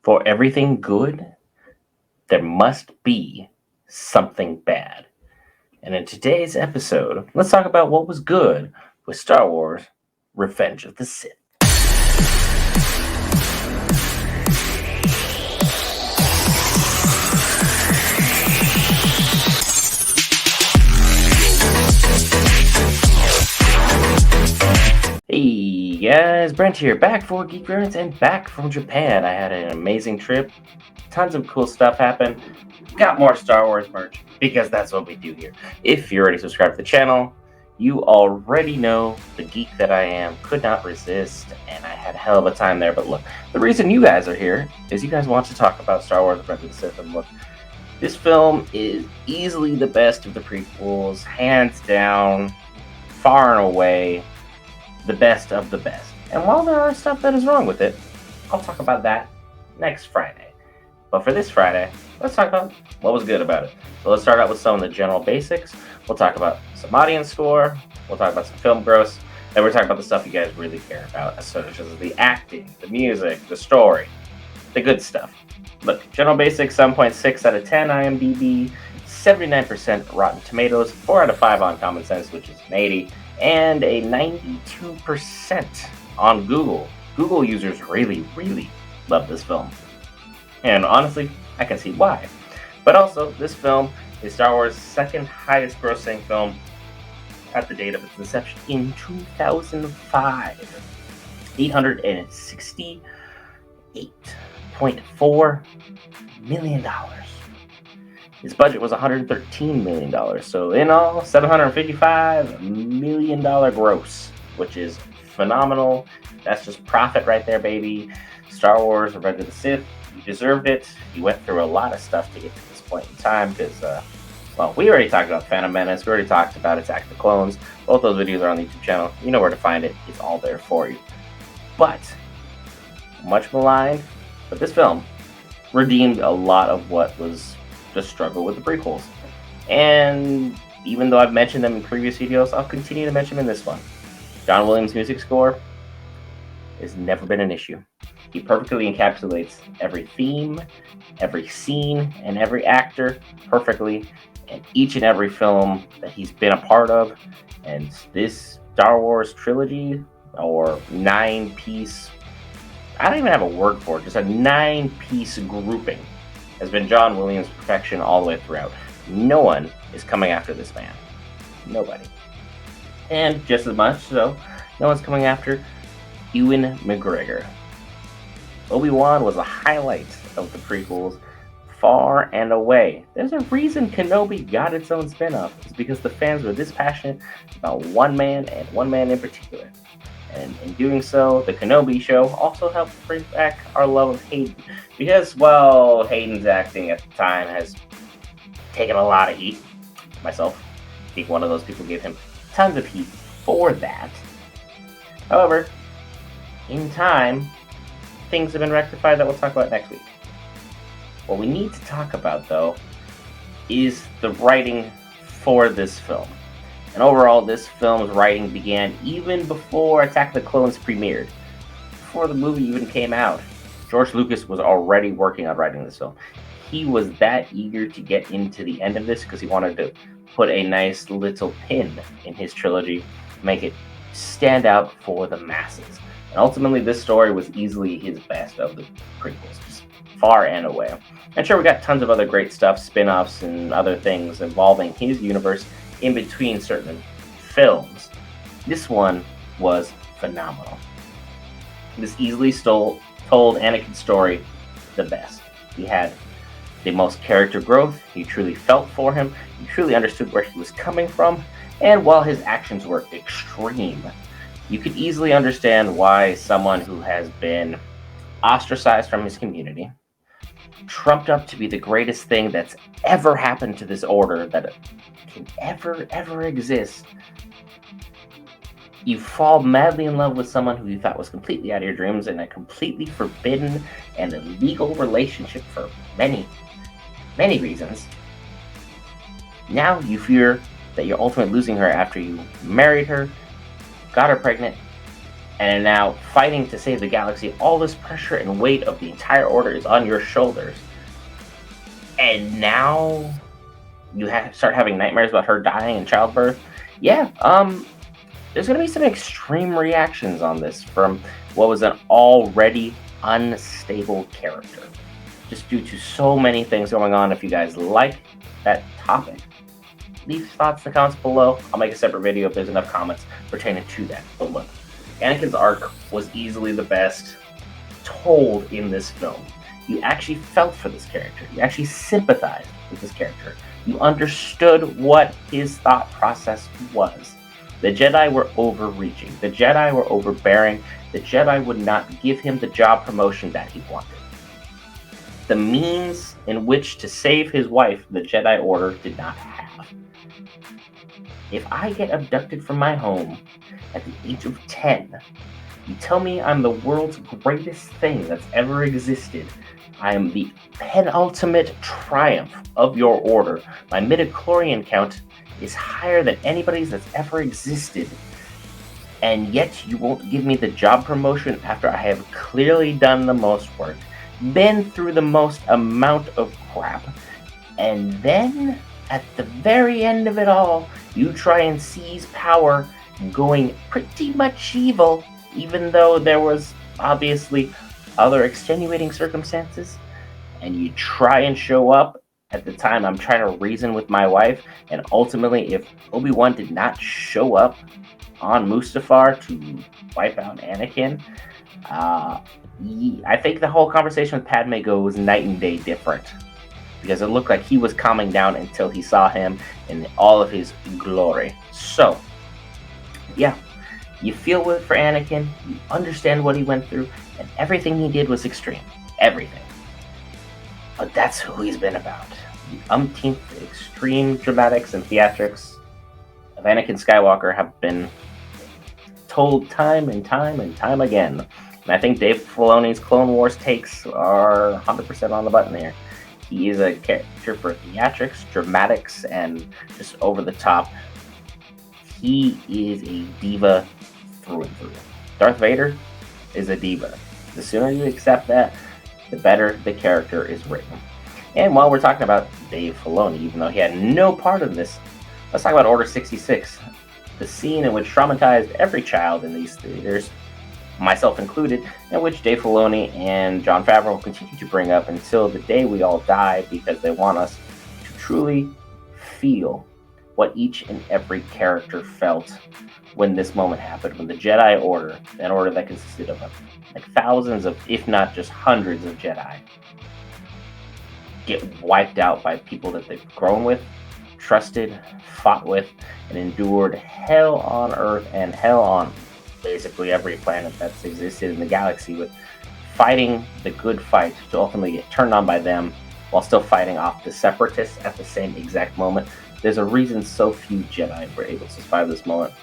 For everything good, there must be something bad. And in today's episode, let's talk about what was good with Star Wars Revenge of the Sith. Hey guys, Brent here, back for Geek and back from Japan. I had an amazing trip. Tons of cool stuff happened. Got more Star Wars merch, because that's what we do here. If you're already subscribed to the channel, you already know the geek that I am. Could not resist, and I had a hell of a time there. But look, the reason you guys are here is you guys want to talk about Star Wars Revenge of the Sith. And look, this film is easily the best of the prequels, hands down, far and away, the best of the best. And while there are stuff that is wrong with it, I'll talk about that next Friday. But for this Friday, let's talk about what was good about it. So let's start out with some of the general basics. We'll talk about some audience score. We'll talk about some film gross. And we're talking about the stuff you guys really care about, such as the acting, the music, the story, the good stuff. Look, general basics, 7.6 out of 10 IMDb, 79% Rotten Tomatoes, 4 out of 5 on Common Sense, which is an 80, and a 92% on Google. Google users really, really love this film. And honestly, I can see why. But also, this film is Star Wars' second highest grossing film at the date of its inception in 2005. $868.4 million. Its budget was $113 million. So in all, $755 million gross, which is phenomenal. That's just profit right there, baby. Star Wars Revenge of the Sith, you deserved it. You went through a lot of stuff to get to this point in time because, we already talked about Phantom Menace. We already talked about Attack of the Clones. Both those videos are on the YouTube channel. You know where to find it. It's all there for you. But, much maligned, but this film redeemed a lot of what was the struggle with the prequels. And even though I've mentioned them in previous videos, I'll continue to mention them in this one. John Williams' music score has never been an issue. He perfectly encapsulates every theme, every scene, and every actor perfectly in each and every film that he's been a part of. And this Star Wars trilogy, or 9-piece, I don't even have a word for it, just a 9-piece grouping, has been John Williams' perfection all the way throughout. No one is coming after this man. Nobody. And just as much so, no one's coming after Ewan McGregor. Obi-Wan was a highlight of the prequels, far and away. There's a reason Kenobi got its own spin-off. It's because the fans were this passionate about one man, and one man in particular. And in doing so, the Kenobi show also helped bring back our love of Hayden. Because, well, Hayden's acting at the time has taken a lot of heat. Myself, being one of those people, gave him tons of heat for that. However, in time, things have been rectified that we'll talk about next week. What we need to talk about, though, is the writing for this film. And overall, this film's writing began even before Attack of the Clones premiered. Before the movie even came out, George Lucas was already working on writing this film. He was that eager to get into the end of this because he wanted to put a nice little pin in his trilogy, make it stand out for the masses. And ultimately, this story was easily his best of the prequels, just far and away. And sure, we got tons of other great stuff, spin-offs and other things involving his universe in between certain films. This one was phenomenal. This easily told Anakin's story the best. He had the most character growth, you truly felt for him, you truly understood where he was coming from, and while his actions were extreme, you could easily understand why someone who has been ostracized from his community, trumped up to be the greatest thing that's ever happened to this order that can ever exist, you fall madly in love with someone who you thought was completely out of your dreams in a completely forbidden and illegal relationship for many reasons. Now you fear that you're ultimately losing her after you married her, got her pregnant, and are now fighting to save the galaxy. All this pressure and weight of the entire order is on your shoulders. And now you start having nightmares about her dying in childbirth. Yeah, there's going to be some extreme reactions on this from what was an already unstable character, just due to so many things going on. If you guys like that topic, leave thoughts in the comments below. I'll make a separate video if there's enough comments pertaining to that. But look, Anakin's arc was easily the best told in this film. You actually felt for this character. You actually sympathized with this character. You understood what his thought process was. The Jedi were overreaching. The Jedi were overbearing. The Jedi would not give him the job promotion that he wanted. The means in which to save his wife, the Jedi Order did not have. If I get abducted from my home at the age of 10, you tell me I'm the world's greatest thing that's ever existed. I am the penultimate triumph of your order. My midichlorian count is higher than anybody's that's ever existed. And yet you won't give me the job promotion after I have clearly done the most work, been through the most amount of crap. And then, at the very end of it all, you try and seize power, going pretty much evil, even though there was obviously other extenuating circumstances. And you try and show up at the time I'm trying to reason with my wife, and ultimately, if Obi-Wan did not show up on Mustafar to wipe out Anakin, I think the whole conversation with Padme goes night and day different, because it looked like he was calming down until he saw him in all of his glory. So, yeah, you feel it for Anakin, you understand what he went through, and everything he did was extreme. Everything. But that's who he's been about. The umpteenth extreme dramatics and theatrics of Anakin Skywalker have been told time and time and time again. And I think Dave Filoni's Clone Wars takes are 100% on the button here. He is a character for theatrics, dramatics, and just over the top. He is a diva through and through. Darth Vader is a diva. The sooner you accept that, the better the character is written. And while we're talking about Dave Filoni, even though he had no part in this, let's talk about Order 66. The scene in which traumatized every child in these theaters, myself included, in which Dave Filoni and Jon Favreau will continue to bring up until the day we all die, because they want us to truly feel what each and every character felt when this moment happened, when the Jedi Order, an order that consisted of like thousands of, if not just hundreds of Jedi, get wiped out by people that they've grown with, trusted, fought with, and endured hell on Earth and hell on basically every planet that's existed in the galaxy, with fighting the good fight to ultimately get turned on by them while still fighting off the Separatists at the same exact moment. There's a reason so few Jedi were able to survive this moment.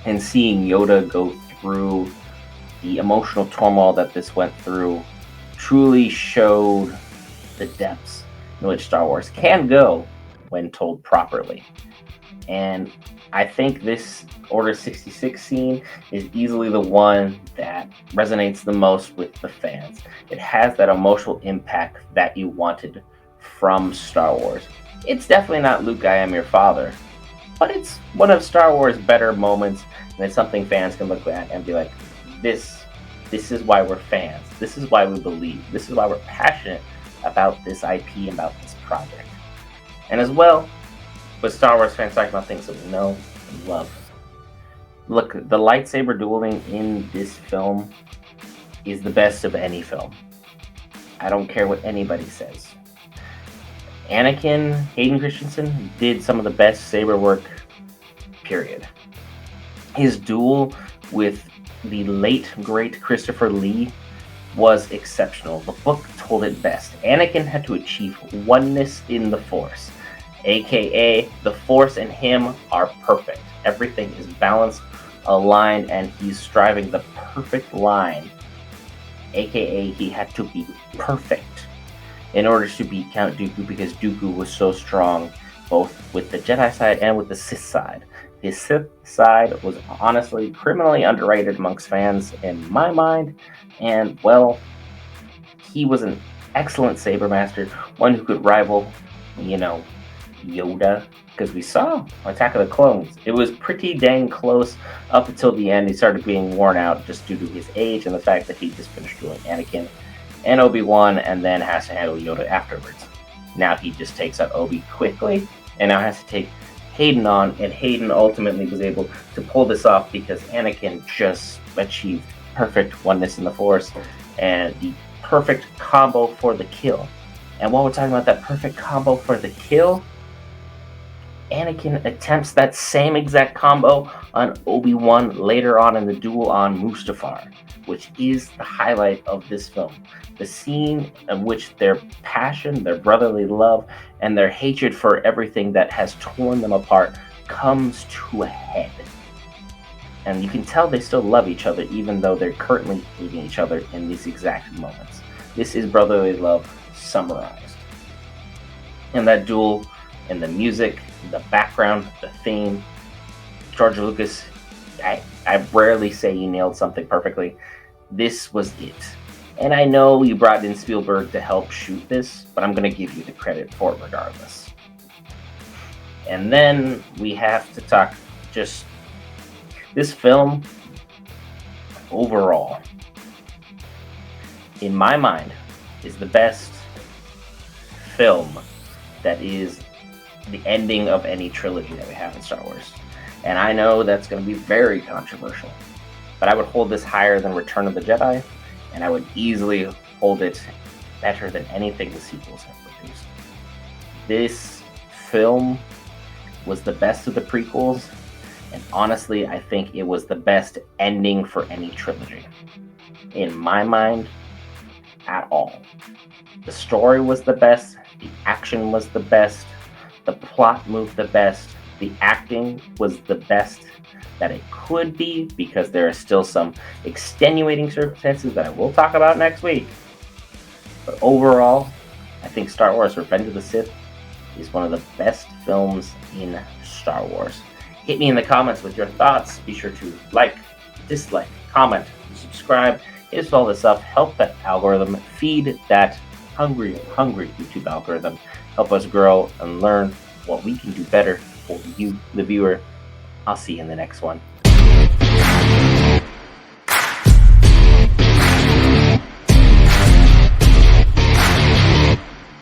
And seeing Yoda go through the emotional turmoil that this went through truly showed the depths in which Star Wars can go when told properly. And I think this Order 66 scene is easily the one that resonates the most with the fans. It has that emotional impact that you wanted from Star Wars. It's definitely not Luke, I am your father, but it's one of Star Wars' better moments, and it's something fans can look at and be like, this is why we're fans. This is why we believe. This is why we're passionate about this IP, about this project. And as well, with Star Wars fans talking about things that we know and love. Look, the lightsaber dueling in this film is the best of any film. I don't care what anybody says. Anakin, Hayden Christensen, did some of the best saber work, period. His duel with the late, great Christopher Lee was exceptional. The book told it best. Anakin had to achieve oneness in the Force, aka the Force and him are perfect. Everything is balanced, aligned, and he's striving the perfect line, aka he had to be perfect in order to beat Count Dooku, because Dooku was so strong both with the Jedi side and with the Sith side. The Sith side was honestly criminally underrated amongst fans in my mind, and well, he was an excellent saber master, one who could rival, you know, Yoda, because we saw Attack of the Clones. It was pretty dang close up until the end. He started being worn out just due to his age and the fact that he just finished doing Anakin and Obi-Wan and then has to handle Yoda afterwards. Now he just takes out Obi quickly and now has to take Hayden on, and Hayden ultimately was able to pull this off because Anakin just achieved perfect oneness in the Force and the perfect combo for the kill. And while we're talking about that perfect combo for the kill, Anakin attempts that same exact combo on Obi-Wan later on in the duel on Mustafar, which is the highlight of this film. The scene in which their passion, their brotherly love, and their hatred for everything that has torn them apart comes to a head. And you can tell they still love each other even though they're currently hating each other in these exact moments. This is brotherly love summarized. And that duel, and the music, the background, the theme, George Lucas, I rarely say he nailed something perfectly. This was it. And I know you brought in Spielberg to help shoot this, but I'm going to give you the credit for it regardless. And then we have to talk just this film overall, in my mind, is the best film that is the ending of any trilogy that we have in Star Wars. And I know that's going to be very controversial, but I would hold this higher than Return of the Jedi, and I would easily hold it better than anything the sequels have produced. This film was the best of the prequels, and honestly, I think it was the best ending for any trilogy. In my mind, at all. The story was the best, the action was the best, the plot moved the best, the acting was the best that it could be, because there are still some extenuating circumstances that I will talk about next week. But overall, I think Star Wars Revenge of the Sith is one of the best films in Star Wars. Hit me in the comments with your thoughts. Be sure to like, dislike, comment, subscribe. Hit all this up. Help that algorithm. Feed that hungry YouTube algorithm. Help us grow and learn what we can do better for you, the viewer. I'll see you in the next one.